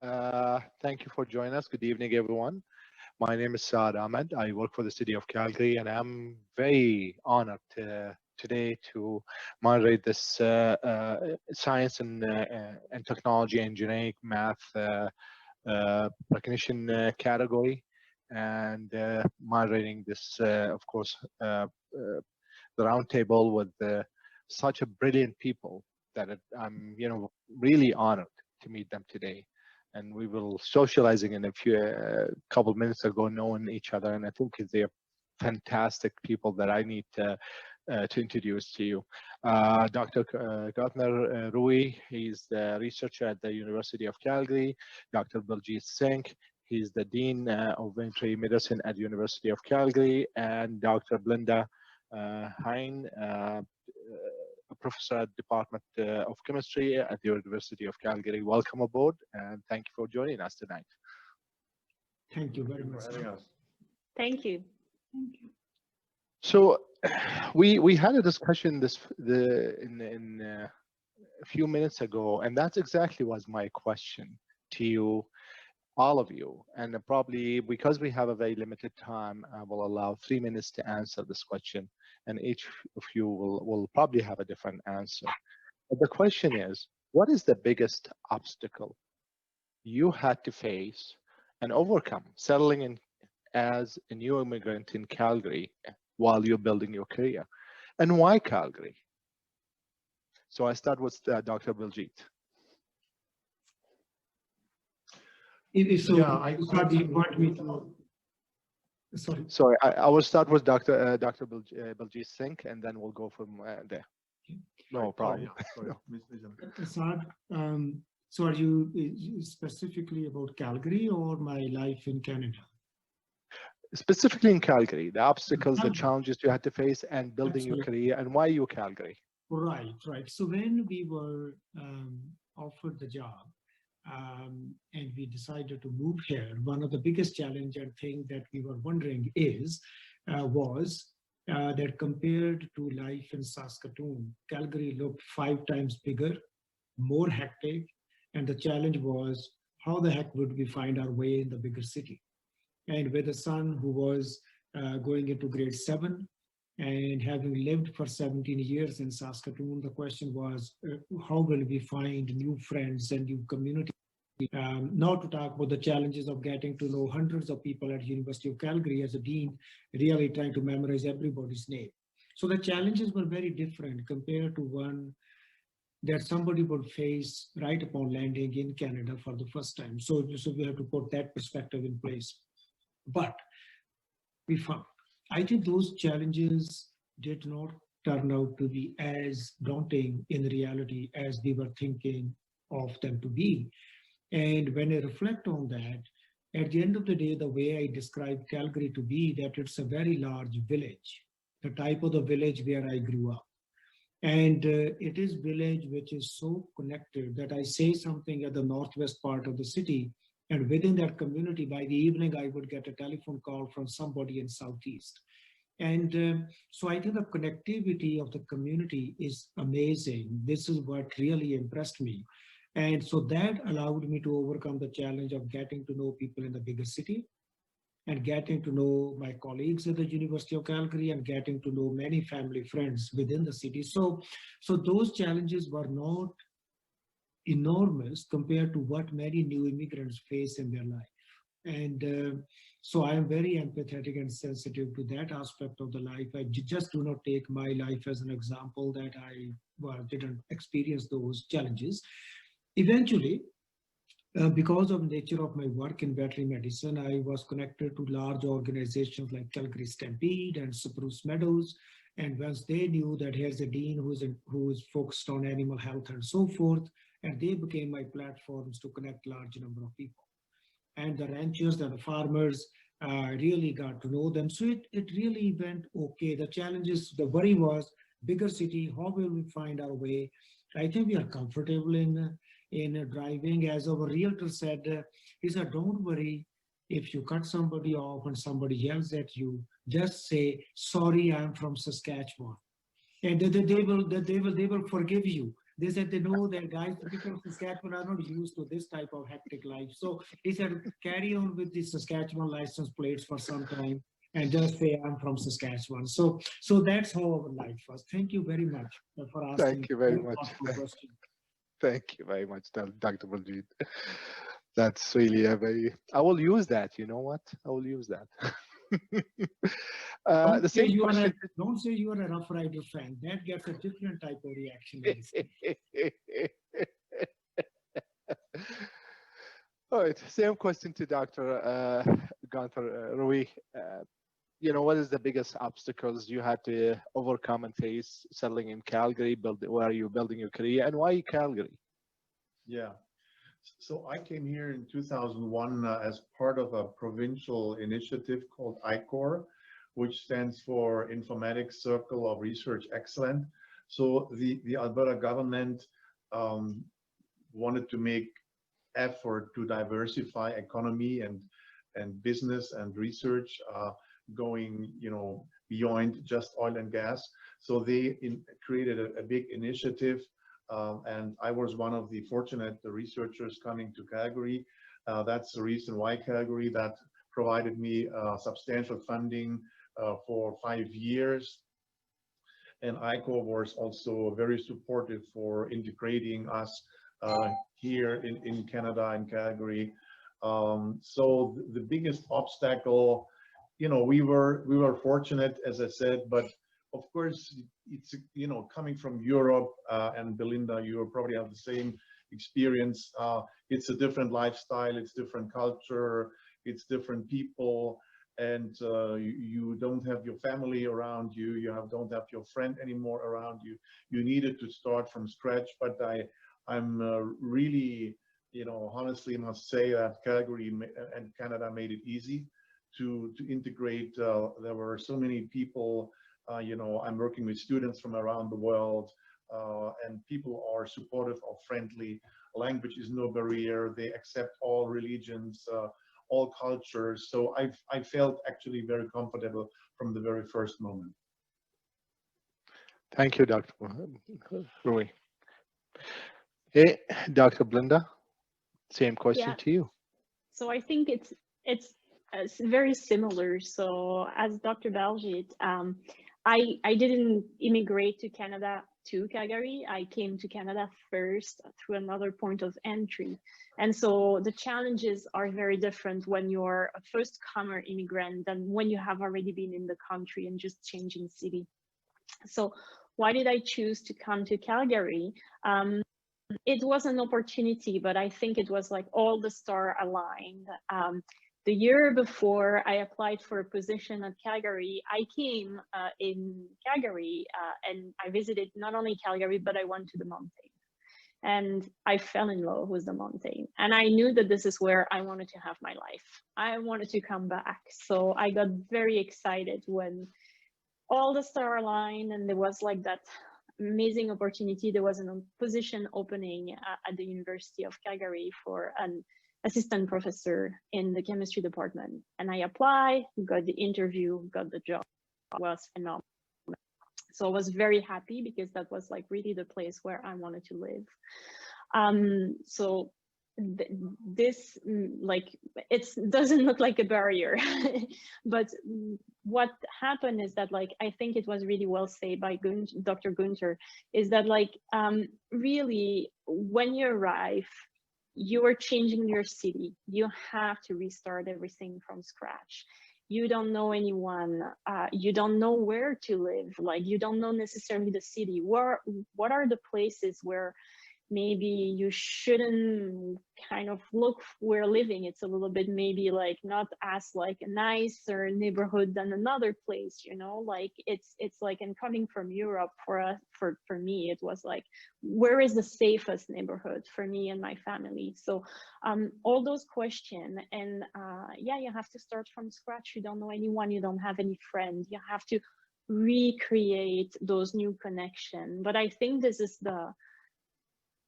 Thank you for joining us. Good evening, everyone. My name is Saad Ahmed. I work for the city of Calgary, and I'm very honored today to moderate this science and technology, engineering, math recognition category, and moderating this, of course, the roundtable with such a brilliant people that I'm, really honored to meet them today. And we will socializing in a few couple minutes ago, knowing each other, and I think they're fantastic people that I need to introduce to you. Dr. Gartner Rui, he's the researcher at the University of Calgary. Dr. Baljeet Singh, he's the Dean of Veterinary Medicine at the University of Calgary, and Dr. Blinda Hein, a professor at Department of Chemistry at the University of Calgary. Welcome aboard, and thank you for joining us tonight. Thank you very much. Thank you. So, we had a discussion in a few minutes ago, and that's exactly was my question to you, all of you. And probably because we have a very limited time, I will allow 3 minutes to answer this question, and each of you will probably have a different answer. But the question is, what is the biggest obstacle you had to face and overcome settling in as a new immigrant in Calgary while you're building your career? And why Calgary? So I start with Dr. Baljeet. I thought you want me to. Sorry, I will start with Dr. Baljeet Singh, and then we'll go from there. No problem. Saad, so are you specifically about Calgary or my life in Canada? Specifically in Calgary, the obstacles, the challenges you had to face, and building your career, and why you Calgary? Right. So when we were offered the job, and we decided to move here, one of the biggest challenge and thing that we were wondering was that compared to life in Saskatoon, Calgary looked 5 times bigger, more hectic, and the challenge was how the heck would we find our way in the bigger city? And with a son who was going into grade 7 and having lived for 17 years in Saskatoon, the question was, how will we find new friends and new community? Not to talk about the challenges of getting to know hundreds of people at University of Calgary as a dean, really trying to memorize everybody's name. So the challenges were very different compared to one that somebody would face right upon landing in Canada for the first time. So we have to put that perspective in place. But we found, I think those challenges did not turn out to be as daunting in reality as we were thinking of them to be. And when I reflect on that, at the end of the day, the way I describe Calgary to be that it's a very large village, the type of the village where I grew up. And it is village which is so connected that I say something at the northwest part of the city, and within that community, by the evening, I would get a telephone call from somebody in Southeast. And so I think the connectivity of the community is amazing. This is what really impressed me. And so that allowed me to overcome the challenge of getting to know people in the bigger city and getting to know my colleagues at the University of Calgary and getting to know many family friends within the city. So those challenges were not enormous compared to what many new immigrants face in their life. And so I am very empathetic and sensitive to that aspect of the life. I just do not take my life as an example that I didn't experience those challenges. Eventually, because of the nature of my work in veterinary medicine, I was connected to large organizations like Calgary Stampede and Spruce Meadows. And once they knew that here's a dean who is focused on animal health and so forth, and they became my platforms to connect large number of people. And the ranchers and the farmers really got to know them. So it really went okay. The challenges, the worry was bigger city, how will we find our way? I think we are comfortable in driving. As our realtor said, he said, don't worry if you cut somebody off and somebody yells at you, just say, sorry, I'm from Saskatchewan. And they will forgive you. They said they know that guys, the people of Saskatchewan are not used to this type of hectic life. So he said, carry on with the Saskatchewan license plates for some time and just say I'm from Saskatchewan. So that's how our life was. Thank you very much for asking. Thank you very a much. thoughtful question. Thank you very much, Dr. Baljeet. That's really a very, I will use that. You know what? I will use that. The same question. Don't say you are a Rough Rider fan. That gets a different type of reaction. All right, same question to Dr. Gunther Rui. You know, what is the biggest obstacles you had to overcome and face settling in Calgary, where you're building your career, and why Calgary? Yeah, so I came here in 2001 as part of a provincial initiative called ICOR, which stands for Informatics Circle of Research Excellence. So the Alberta government wanted to make effort to diversify economy and business and research going, you know, beyond just oil and gas. So they created a big initiative, and I was one of the fortunate researchers coming to Calgary. That's the reason why Calgary, that provided me substantial funding for 5 years. And ICO was also very supportive for integrating us here in Canada and Calgary. So the biggest obstacle, you know, we were fortunate, as I said, but of course it's, you know, coming from Europe, and Belinda, you probably have the same experience. It's a different lifestyle, it's different culture, it's different people, and you don't have your family around you, don't have your friend anymore around you. You needed to start from scratch. But I'm really, you know, honestly must say that Calgary and Canada made it easy to integrate. There were so many people, you know, I'm working with students from around the world, and people are supportive or friendly. Language is no barrier. They accept all religions, all cultures. So I felt actually very comfortable from the very first moment. Thank you, Dr. Rui. Hey, Dr. Blinda, same question to you. So I think it's very similar. So as Dr. Baljeet, I didn't immigrate to Canada to Calgary. I came to Canada first through another point of entry. And so the challenges are very different when you're a first-comer immigrant than when you have already been in the country and just changing city. So why did I choose to come to Calgary? It was an opportunity, but I think it was like all the stars aligned. The year before I applied for a position at Calgary, I came in Calgary and I visited not only Calgary, but I went to the mountain. And I fell in love with the mountain. And I knew that this is where I wanted to have my life. I wanted to come back. So I got very excited when all the stars aligned and there was like that amazing opportunity. There was a position opening at the University of Calgary for an assistant professor in the chemistry department. And I applied, got the interview, got the job. It was phenomenal. So I was very happy because that was like really the place where I wanted to live. So this, like, it doesn't look like a barrier, but what happened is that, like, I think it was really well said by Dr. Gunther, is that, like, really when you arrive, you are changing your city. You have to restart everything from scratch. You don't know anyone. You don't know where to live. Like, you don't know necessarily the city. What are the places where maybe you shouldn't kind of look where living? It's a little bit maybe like not as like a nicer neighborhood than another place, you know, like it's like, and coming from Europe, for me, it was like, where is the safest neighborhood for me and my family? So all those questions, and yeah, you have to start from scratch. You don't know anyone, you don't have any friends, you have to recreate those new connections. But I think this is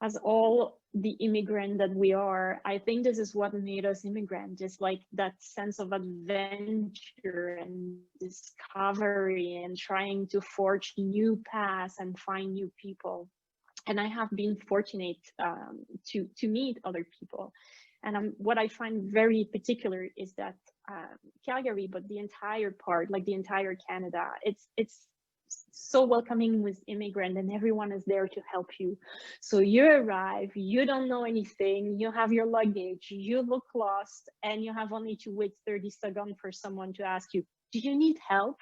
as all the immigrant that we are, I think this is what made us immigrant, is like that sense of adventure and discovery and trying to forge new paths and find new people. and I have been fortunate to meet other people. And what I find very particular is that Calgary, but the entire part, like the entire Canada, it's so welcoming with immigrant, and everyone is there to help you. So you arrive, you don't know anything, you have your luggage, you look lost, and you have only to wait 30 seconds for someone to ask you, do you need help?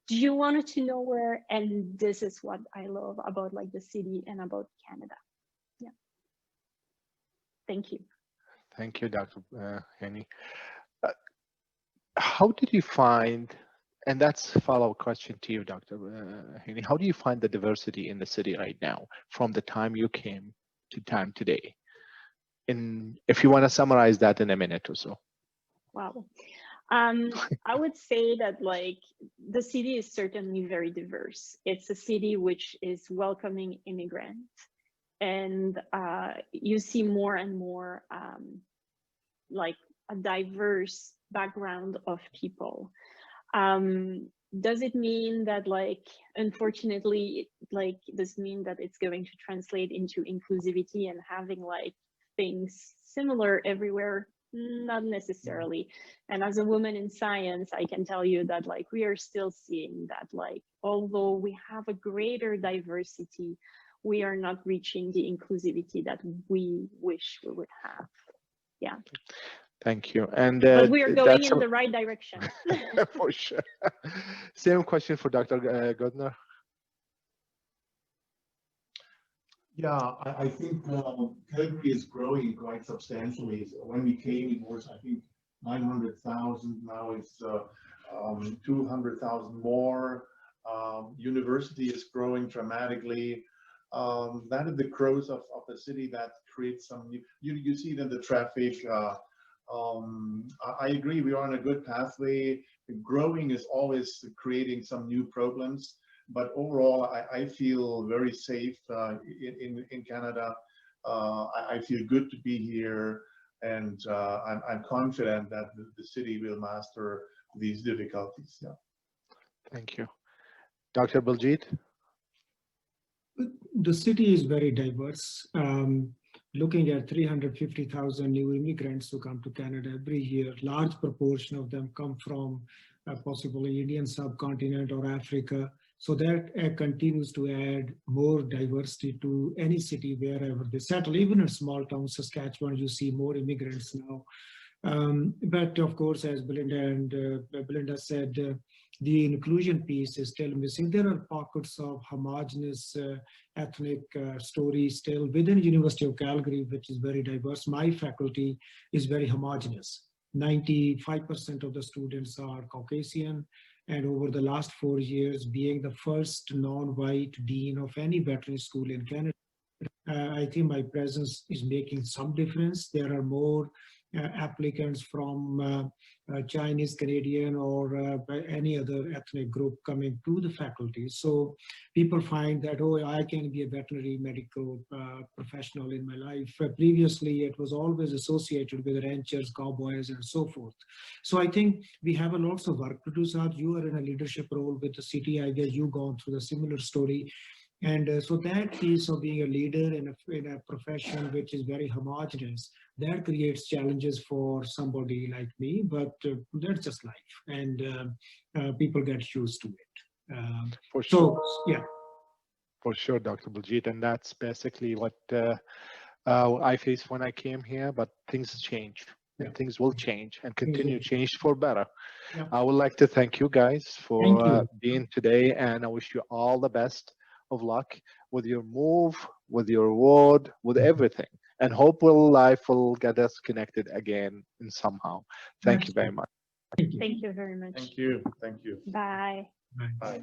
Do you want to know where? And this is what I love about like the city and about Canada. Yeah. Thank you. Thank you, Dr. Henny. How did you find, and that's a follow-up question to you, Dr. Henny, how do you find the diversity in the city right now from the time you came to time today? If you want to summarize that in a minute or so. Wow. I would say that like the city is certainly very diverse. It's a city which is welcoming immigrants, and you see more and more like a diverse background of people. Does it mean that like, unfortunately, like this mean that it's going to translate into inclusivity and having like things similar everywhere? Not necessarily. And as a woman in science, I can tell you that like we are still seeing that like, although we have a greater diversity, we are not reaching the inclusivity that we wish we would have. Yeah. Thank you. And but we are going in the right direction. For sure. Same question for Dr. Godner. Yeah, I think Calgary is growing quite substantially. So when we came, it was, I think, 900,000. Now it's 200,000 more. University is growing dramatically. That is the growth of the city that creates some new, you see it in the traffic. I agree, we are on a good pathway. Growing is always creating some new problems. But overall, I feel very safe in Canada. I feel good to be here, and I'm confident that the city will master these difficulties. Yeah. Thank you. Dr. Baljeet? The city is very diverse. Looking at 350,000 new immigrants who come to Canada every year, large proportion of them come from possibly Indian subcontinent or Africa. So that continues to add more diversity to any city wherever they settle. Even in small towns, Saskatchewan, you see more immigrants now. But of course, as Belinda said, the inclusion piece is still missing. There are pockets of homogenous ethnic stories still within University of Calgary, which is very diverse. My faculty is very homogenous. 95% of the students are Caucasian. And over the last 4 years, being the first non-white dean of any veterinary school in Canada, I think my presence is making some difference. There are more applicants from Chinese, Canadian, or any other ethnic group coming to the faculty. So people find that, oh, I can be a veterinary medical professional in my life. Previously, it was always associated with ranchers, cowboys, and so forth. So I think we have a lots of work to do, Saad. You are in a leadership role with the city. I guess you've gone through a similar story. And so that piece of being a leader in a profession which is very homogeneous, that creates challenges for somebody like me, but that's just life, and people get used to it. For sure. So, yeah. For sure, Dr. Baljeet, and that's basically what I faced when I came here, but things change. Yeah. And things will change and continue to change for better. Yeah. I would like to thank you guys for being today, and I wish you all the best of luck with your move, with your award, with everything, and hope life will get us connected again in somehow. Thank you very much. Thank you very much. Thank you. Thank you. Bye. Bye. Bye.